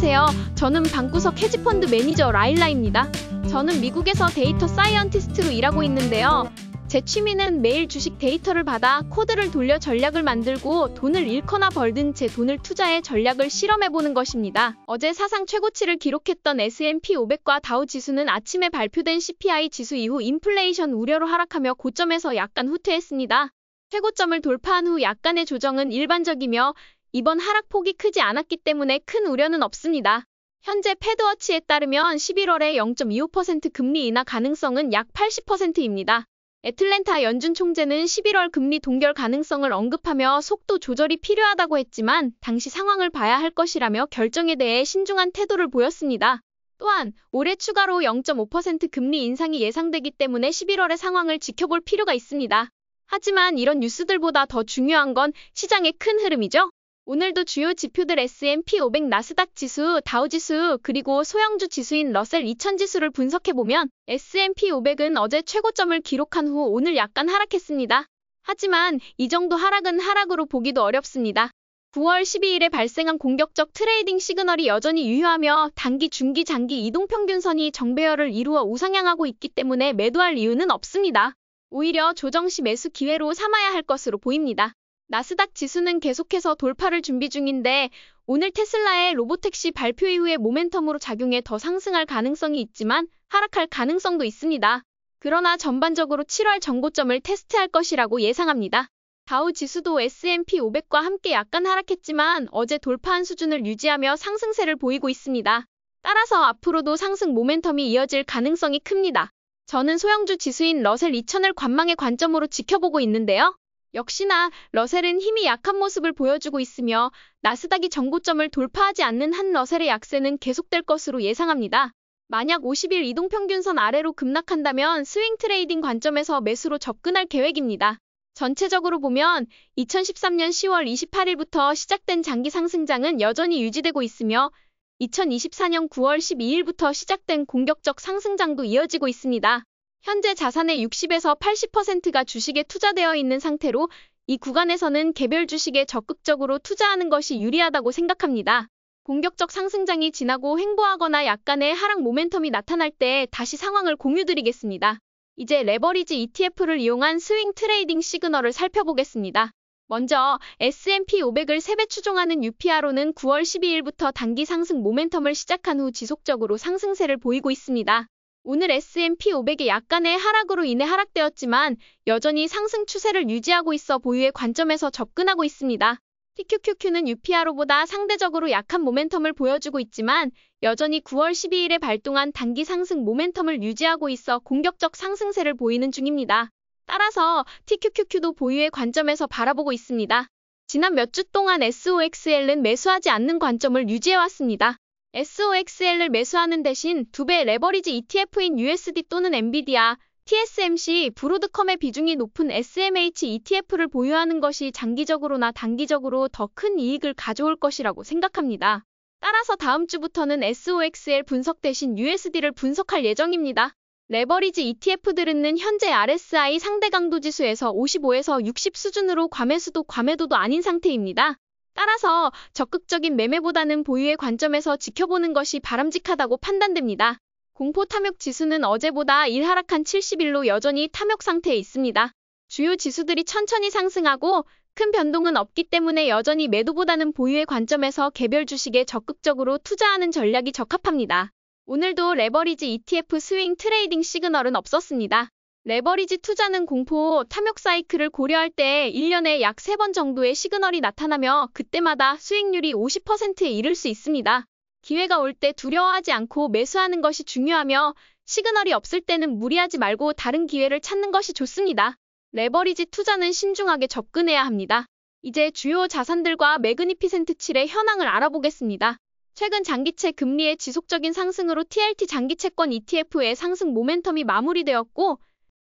안녕하세요. 저는 방구석 헤지펀드 매니저 라일라입니다. 저는 미국에서 데이터 사이언티스트로 일하고 있는데요. 제 취미는 매일 주식 데이터를 받아 코드를 돌려 전략을 만들고 돈을 잃거나 벌든 제 돈을 투자해 전략을 실험해보는 것입니다. 어제 사상 최고치를 기록했던 S&P 500과 다우 지수는 아침에 발표된 CPI 지수 이후 인플레이션 우려로 하락하며 고점에서 약간 후퇴했습니다. 최고점을 돌파한 후 약간의 조정은 일반적이며 이번 하락폭이 크지 않았기 때문에 큰 우려는 없습니다. 현재 패드워치에 따르면 11월에 0.25% 금리 인하 가능성은 약 80%입니다. 애틀랜타 연준 총재는 11월 금리 동결 가능성을 언급하며 속도 조절이 필요하다고 했지만 당시 상황을 봐야 할 것이라며 결정에 대해 신중한 태도를 보였습니다. 또한 올해 추가로 0.5% 금리 인상이 예상되기 때문에 11월의 상황을 지켜볼 필요가 있습니다. 하지만 이런 뉴스들보다 더 중요한 건 시장의 큰 흐름이죠. 오늘도 주요 지표들 S&P 500 나스닥 지수, 다우 지수, 그리고 소형주 지수인 러셀 2000 지수를 분석해보면 S&P 500은 어제 최고점을 기록한 후 오늘 약간 하락했습니다. 하지만 이 정도 하락은 하락으로 보기도 어렵습니다. 9월 12일에 발생한 공격적 트레이딩 시그널이 여전히 유효하며 단기, 중기, 장기 이동평균선이 정배열을 이루어 우상향하고 있기 때문에 매도할 이유는 없습니다. 오히려 조정 시 매수 기회로 삼아야 할 것으로 보입니다. 나스닥 지수는 계속해서 돌파를 준비 중인데 오늘 테슬라의 로보택시 발표 이후의 모멘텀으로 작용해 더 상승할 가능성이 있지만 하락할 가능성도 있습니다. 그러나 전반적으로 7월 전고점을 테스트할 것이라고 예상합니다. 다우 지수도 S&P 500과 함께 약간 하락했지만 어제 돌파한 수준을 유지하며 상승세를 보이고 있습니다. 따라서 앞으로도 상승 모멘텀이 이어질 가능성이 큽니다. 저는 소형주 지수인 러셀 2000을 관망의 관점으로 지켜보고 있는데요. 역시나 러셀은 힘이 약한 모습을 보여주고 있으며 나스닥이 전고점을 돌파하지 않는 한 러셀의 약세는 계속될 것으로 예상합니다. 만약 50일 이동평균선 아래로 급락한다면 스윙 트레이딩 관점에서 매수로 접근할 계획입니다. 전체적으로 보면 2013년 10월 28일부터 시작된 장기 상승장은 여전히 유지되고 있으며 2024년 9월 12일부터 시작된 공격적 상승장도 이어지고 있습니다. 현재 자산의 60에서 80%가 주식에 투자되어 있는 상태로 이 구간에서는 개별 주식에 적극적으로 투자하는 것이 유리하다고 생각합니다. 공격적 상승장이 지나고 횡보하거나 약간의 하락 모멘텀이 나타날 때 다시 상황을 공유드리겠습니다. 이제 레버리지 ETF를 이용한 스윙 트레이딩 시그널을 살펴보겠습니다. 먼저 S&P 500을 3배 추종하는 UPRO는 9월 12일부터 단기 상승 모멘텀을 시작한 후 지속적으로 상승세를 보이고 있습니다. 오늘 S&P 500이 약간의 하락으로 인해 하락되었지만 여전히 상승 추세를 유지하고 있어 보유의 관점에서 접근하고 있습니다. TQQQ는 UPRO보다 상대적으로 약한 모멘텀을 보여주고 있지만 여전히 9월 12일에 발동한 단기 상승 모멘텀을 유지하고 있어 공격적 상승세를 보이는 중입니다. 따라서 TQQQ도 보유의 관점에서 바라보고 있습니다. 지난 몇 주 동안 SOXL은 매수하지 않는 관점을 유지해왔습니다. SOXL을 매수하는 대신 2배 레버리지 ETF인 USD 또는 엔비디아, TSMC, 브로드컴의 비중이 높은 SMH ETF를 보유하는 것이 장기적으로나 단기적으로 더 큰 이익을 가져올 것이라고 생각합니다. 따라서 다음 주부터는 SOXL 분석 대신 USD를 분석할 예정입니다. 레버리지 ETF들은 현재 RSI 상대 강도 지수에서 55에서 60 수준으로 과매수도 과매도도 아닌 상태입니다. 따라서 적극적인 매매보다는 보유의 관점에서 지켜보는 것이 바람직하다고 판단됩니다. 공포 탐욕 지수는 어제보다 1 하락한 70일로 여전히 탐욕 상태에 있습니다. 주요 지수들이 천천히 상승하고 큰 변동은 없기 때문에 여전히 매도보다는 보유의 관점에서 개별 주식에 적극적으로 투자하는 전략이 적합합니다. 오늘도 레버리지 ETF 스윙 트레이딩 시그널은 없었습니다. 레버리지 투자는 공포, 탐욕 사이클을 고려할 때 1년에 약 3번 정도의 시그널이 나타나며 그때마다 수익률이 50%에 이를 수 있습니다. 기회가 올 때 두려워하지 않고 매수하는 것이 중요하며 시그널이 없을 때는 무리하지 말고 다른 기회를 찾는 것이 좋습니다. 레버리지 투자는 신중하게 접근해야 합니다. 이제 주요 자산들과 매그니피센트 7의 현황을 알아보겠습니다. 최근 장기채 금리의 지속적인 상승으로 TLT 장기채권 ETF의 상승 모멘텀이 마무리되었고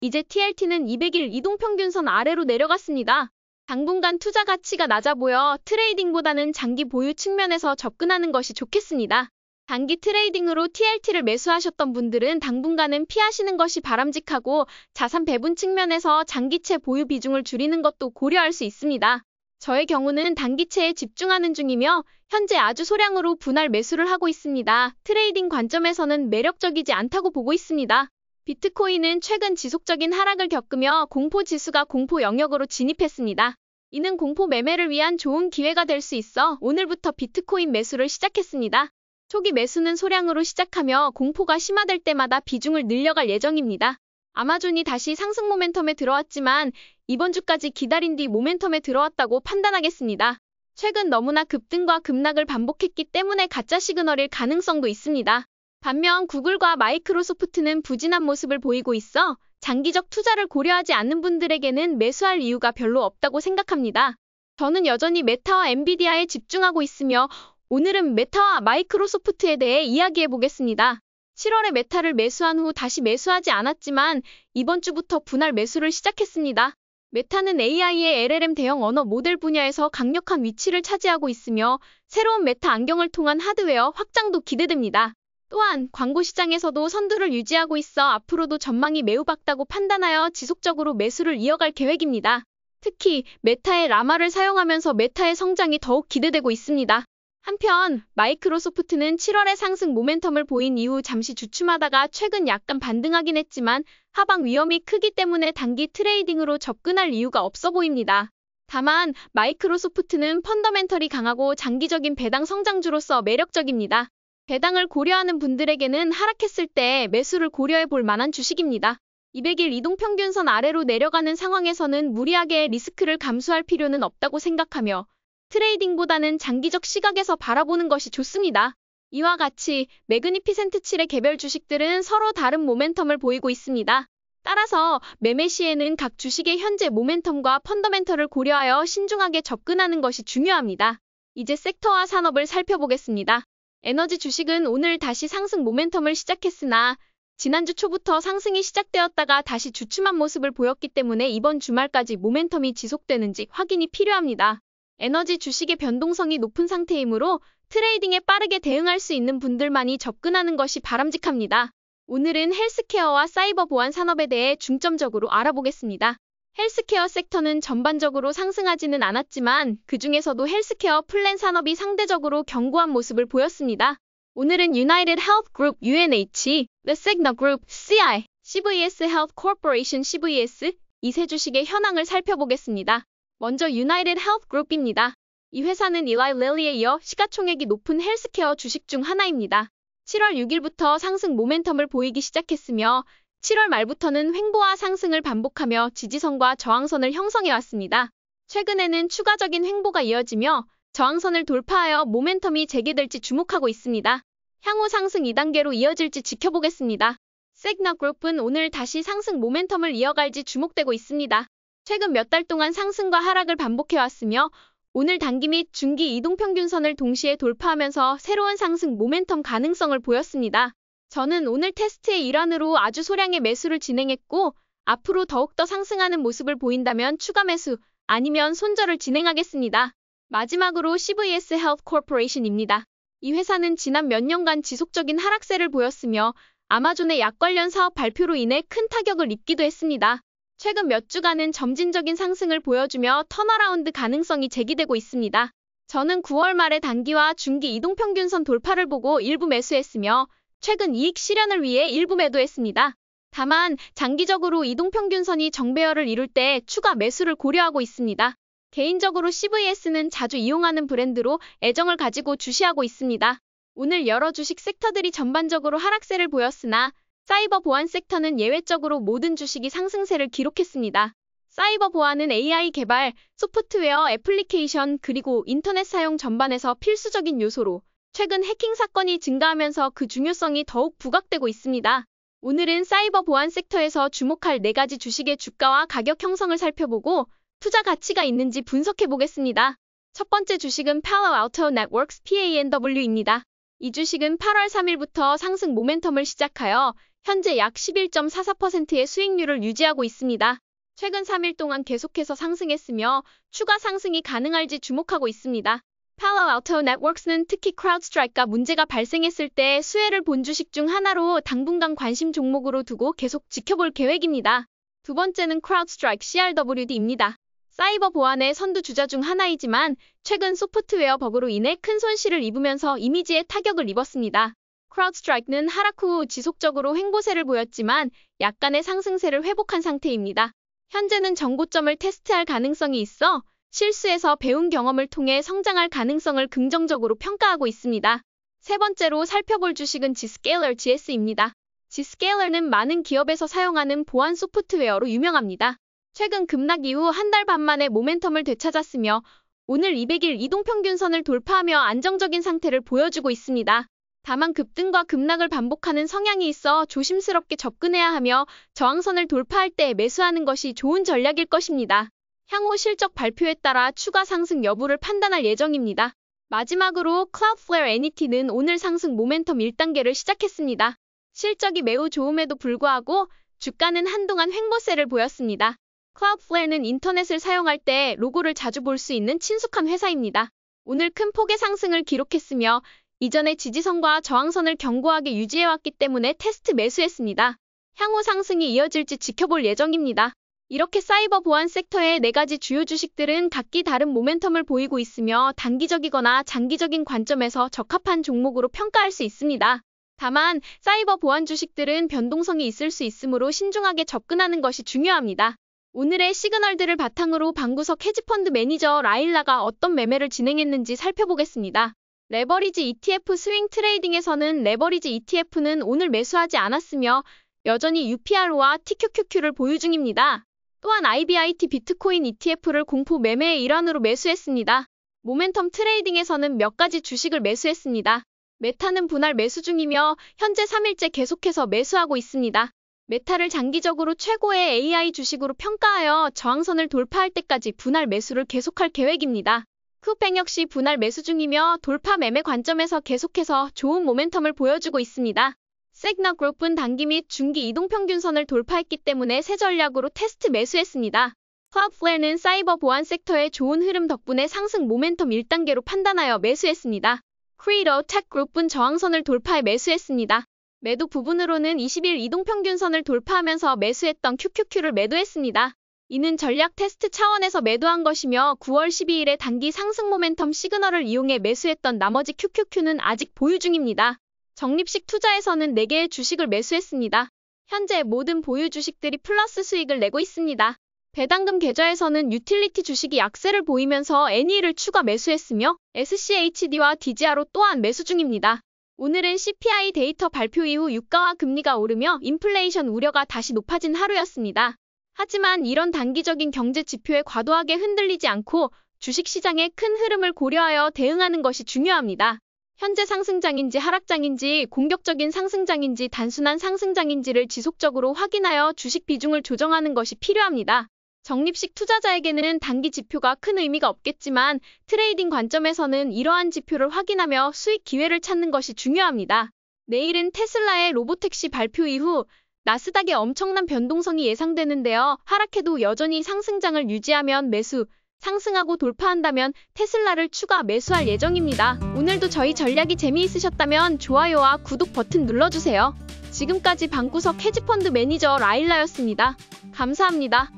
이제 TLT는 200일 이동평균선 아래로 내려갔습니다. 당분간 투자 가치가 낮아 보여 트레이딩보다는 장기 보유 측면에서 접근하는 것이 좋겠습니다. 단기 트레이딩으로 TLT를 매수하셨던 분들은 당분간은 피하시는 것이 바람직하고 자산 배분 측면에서 장기채 보유 비중을 줄이는 것도 고려할 수 있습니다. 저의 경우는 단기채에 집중하는 중이며 현재 아주 소량으로 분할 매수를 하고 있습니다. 트레이딩 관점에서는 매력적이지 않다고 보고 있습니다. 비트코인은 최근 지속적인 하락을 겪으며 공포 지수가 공포 영역으로 진입했습니다. 이는 공포 매매를 위한 좋은 기회가 될 수 있어 오늘부터 비트코인 매수를 시작했습니다. 초기 매수는 소량으로 시작하며 공포가 심화될 때마다 비중을 늘려갈 예정입니다. 아마존이 다시 상승 모멘텀에 들어왔지만 이번 주까지 기다린 뒤 모멘텀에 들어왔다고 판단하겠습니다. 최근 너무나 급등과 급락을 반복했기 때문에 가짜 시그널일 가능성도 있습니다. 반면 구글과 마이크로소프트는 부진한 모습을 보이고 있어 장기적 투자를 고려하지 않는 분들에게는 매수할 이유가 별로 없다고 생각합니다. 저는 여전히 메타와 엔비디아에 집중하고 있으며 오늘은 메타와 마이크로소프트에 대해 이야기해 보겠습니다. 7월에 메타를 매수한 후 다시 매수하지 않았지만 이번 주부터 분할 매수를 시작했습니다. 메타는 AI의 LLM 대형 언어 모델 분야에서 강력한 위치를 차지하고 있으며 새로운 메타 안경을 통한 하드웨어 확장도 기대됩니다. 또한 광고 시장에서도 선두를 유지하고 있어 앞으로도 전망이 매우 밝다고 판단하여 지속적으로 매수를 이어갈 계획입니다. 특히 메타의 라마를 사용하면서 메타의 성장이 더욱 기대되고 있습니다. 한편 마이크로소프트는 7월에 상승 모멘텀을 보인 이후 잠시 주춤하다가 최근 약간 반등하긴 했지만 하방 위험이 크기 때문에 단기 트레이딩으로 접근할 이유가 없어 보입니다. 다만 마이크로소프트는 펀더멘털이 강하고 장기적인 배당 성장주로서 매력적입니다. 배당을 고려하는 분들에게는 하락했을 때 매수를 고려해 볼 만한 주식입니다. 200일 이동평균선 아래로 내려가는 상황에서는 무리하게 리스크를 감수할 필요는 없다고 생각하며 트레이딩보다는 장기적 시각에서 바라보는 것이 좋습니다. 이와 같이 매그니피센트 7의 개별 주식들은 서로 다른 모멘텀을 보이고 있습니다. 따라서 매매 시에는 각 주식의 현재 모멘텀과 펀더멘털을 고려하여 신중하게 접근하는 것이 중요합니다. 이제 섹터와 산업을 살펴보겠습니다. 에너지 주식은 오늘 다시 상승 모멘텀을 시작했으나 지난주 초부터 상승이 시작되었다가 다시 주춤한 모습을 보였기 때문에 이번 주말까지 모멘텀이 지속되는지 확인이 필요합니다. 에너지 주식의 변동성이 높은 상태이므로 트레이딩에 빠르게 대응할 수 있는 분들만이 접근하는 것이 바람직합니다. 오늘은 헬스케어와 사이버 보안 산업에 대해 중점적으로 알아보겠습니다. 헬스케어 섹터는 전반적으로 상승하지는 않았지만 그 중에서도 헬스케어 플랜 산업이 상대적으로 견고한 모습을 보였습니다. 오늘은 United Health Group UNH, The Cigna Group CI, CVS Health Corporation CVS 이 세 주식의 현황을 살펴보겠습니다. 먼저 United Health Group입니다. 이 회사는 Eli Lilly에 이어 시가총액이 높은 헬스케어 주식 중 하나입니다. 7월 6일부터 상승 모멘텀을 보이기 시작했으며 7월 말부터는 횡보와 상승을 반복하며 지지선과 저항선을 형성해왔습니다. 최근에는 추가적인 횡보가 이어지며 저항선을 돌파하여 모멘텀이 재개될지 주목하고 있습니다. 향후 상승 2단계로 이어질지 지켜보겠습니다. Cigna Group은 오늘 다시 상승 모멘텀을 이어갈지 주목되고 있습니다. 최근 몇 달 동안 상승과 하락을 반복해왔으며 오늘 단기 및 중기 이동평균선을 동시에 돌파하면서 새로운 상승 모멘텀 가능성을 보였습니다. 저는 오늘 테스트의 일환으로 아주 소량의 매수를 진행했고 앞으로 더욱더 상승하는 모습을 보인다면 추가 매수 아니면 손절을 진행하겠습니다. 마지막으로 CVS Health Corporation입니다. 이 회사는 지난 몇 년간 지속적인 하락세를 보였으며 아마존의 약 관련 사업 발표로 인해 큰 타격을 입기도 했습니다. 최근 몇 주간은 점진적인 상승을 보여주며 턴어라운드 가능성이 제기되고 있습니다. 저는 9월 말에 단기와 중기 이동평균선 돌파를 보고 일부 매수했으며 최근 이익 실현을 위해 일부 매도했습니다. 다만 장기적으로 이동평균선이 정배열을 이룰 때 추가 매수를 고려하고 있습니다. 개인적으로 CVS는 자주 이용하는 브랜드로 애정을 가지고 주시하고 있습니다. 오늘 여러 주식 섹터들이 전반적으로 하락세를 보였으나 사이버 보안 섹터는 예외적으로 모든 주식이 상승세를 기록했습니다. 사이버 보안은 AI 개발, 소프트웨어, 애플리케이션, 그리고 인터넷 사용 전반에서 필수적인 요소로 최근 해킹 사건이 증가하면서 그 중요성이 더욱 부각되고 있습니다. 오늘은 사이버 보안 섹터에서 주목할 4가지 주식의 주가와 가격 형성을 살펴보고 투자 가치가 있는지 분석해 보겠습니다. 첫 번째 주식은 Palo Alto Networks PANW입니다. 이 주식은 8월 3일부터 상승 모멘텀을 시작하여 현재 약 11.44%의 수익률을 유지하고 있습니다. 최근 3일 동안 계속해서 상승했으며 추가 상승이 가능할지 주목하고 있습니다. Palo Alto Networks는 특히 크라우드스트라이크가 문제가 발생했을 때 수혜를 본 주식 중 하나로 당분간 관심 종목으로 두고 계속 지켜볼 계획입니다. 두 번째는 크라우드스트라이크 CRWD입니다. 사이버 보안의 선두주자 중 하나이지만 최근 소프트웨어 버그로 인해 큰 손실을 입으면서 이미지에 타격을 입었습니다. 크라우드스트라이크는 하락 후 지속적으로 횡보세를 보였지만 약간의 상승세를 회복한 상태입니다. 현재는 전고점을 테스트할 가능성이 있어 실수에서 배운 경험을 통해 성장할 가능성을 긍정적으로 평가하고 있습니다. 세 번째로 살펴볼 주식은 Zscaler GS입니다. Zscaler는 많은 기업에서 사용하는 보안 소프트웨어로 유명합니다. 최근 급락 이후 한 달 반 만에 모멘텀을 되찾았으며 오늘 200일 이동평균선을 돌파하며 안정적인 상태를 보여주고 있습니다. 다만 급등과 급락을 반복하는 성향이 있어 조심스럽게 접근해야 하며 저항선을 돌파할 때 매수하는 것이 좋은 전략일 것입니다. 향후 실적 발표에 따라 추가 상승 여부를 판단할 예정입니다. 마지막으로 Cloudflare NET는 오늘 상승 모멘텀 1단계를 시작했습니다. 실적이 매우 좋음에도 불구하고 주가는 한동안 횡보세를 보였습니다. Cloudflare는 인터넷을 사용할 때 로고를 자주 볼 수 있는 친숙한 회사입니다. 오늘 큰 폭의 상승을 기록했으며 이전의 지지선과 저항선을 견고하게 유지해왔기 때문에 테스트 매수했습니다. 향후 상승이 이어질지 지켜볼 예정입니다. 이렇게 사이버 보안 섹터의 4가지 주요 주식들은 각기 다른 모멘텀을 보이고 있으며 단기적이거나 장기적인 관점에서 적합한 종목으로 평가할 수 있습니다. 다만 사이버 보안 주식들은 변동성이 있을 수 있으므로 신중하게 접근하는 것이 중요합니다. 오늘의 시그널들을 바탕으로 방구석 헤지펀드 매니저 라일라가 어떤 매매를 진행했는지 살펴보겠습니다. 레버리지 ETF 스윙 트레이딩에서는 레버리지 ETF는 오늘 매수하지 않았으며 여전히 UPRO와 TQQQ를 보유 중입니다. 또한 IBIT 비트코인 ETF를 공포 매매의 일환으로 매수했습니다. 모멘텀 트레이딩에서는 몇 가지 주식을 매수했습니다. 메타는 분할 매수 중이며 현재 3일째 계속해서 매수하고 있습니다. 메타를 장기적으로 최고의 AI 주식으로 평가하여 저항선을 돌파할 때까지 분할 매수를 계속할 계획입니다. 쿠팽 역시 분할 매수 중이며 돌파 매매 관점에서 계속해서 좋은 모멘텀을 보여주고 있습니다. 세그나그룹은 단기 및 중기 이동평균선을 돌파했기 때문에 새 전략으로 테스트 매수했습니다. Cloudflare는 사이버 보안 섹터의 좋은 흐름 덕분에 상승 모멘텀 1단계로 판단하여 매수했습니다. Credo Tech그룹은 저항선을 돌파해 매수했습니다. 매도 부분으로는 20일 이동평균선을 돌파하면서 매수했던 QQQ를 매도했습니다. 이는 전략 테스트 차원에서 매도한 것이며 9월 12일에 단기 상승 모멘텀 시그널을 이용해 매수했던 나머지 QQQ는 아직 보유 중입니다. 적립식 투자에서는 4개의 주식을 매수했습니다. 현재 모든 보유 주식들이 플러스 수익을 내고 있습니다. 배당금 계좌에서는 유틸리티 주식이 약세를 보이면서 NE를 추가 매수했으며 SCHD와 DGRO 또한 매수 중입니다. 오늘은 CPI 데이터 발표 이후 유가와 금리가 오르며 인플레이션 우려가 다시 높아진 하루였습니다. 하지만 이런 단기적인 경제 지표에 과도하게 흔들리지 않고 주식시장의 큰 흐름을 고려하여 대응하는 것이 중요합니다. 현재 상승장인지 하락장인지 공격적인 상승장인지 단순한 상승장인지를 지속적으로 확인하여 주식 비중을 조정하는 것이 필요합니다. 적립식 투자자에게는 단기 지표가 큰 의미가 없겠지만 트레이딩 관점에서는 이러한 지표를 확인하며 수익 기회를 찾는 것이 중요합니다. 내일은 테슬라의 로보택시 발표 이후 나스닥의 엄청난 변동성이 예상되는데요. 하락해도 여전히 상승장을 유지하면 매수, 상승하고 돌파한다면 테슬라를 추가 매수할 예정입니다. 오늘도 저희 전략이 재미있으셨다면 좋아요와 구독 버튼 눌러주세요. 지금까지 방구석 헤지펀드 매니저 라일라였습니다. 감사합니다.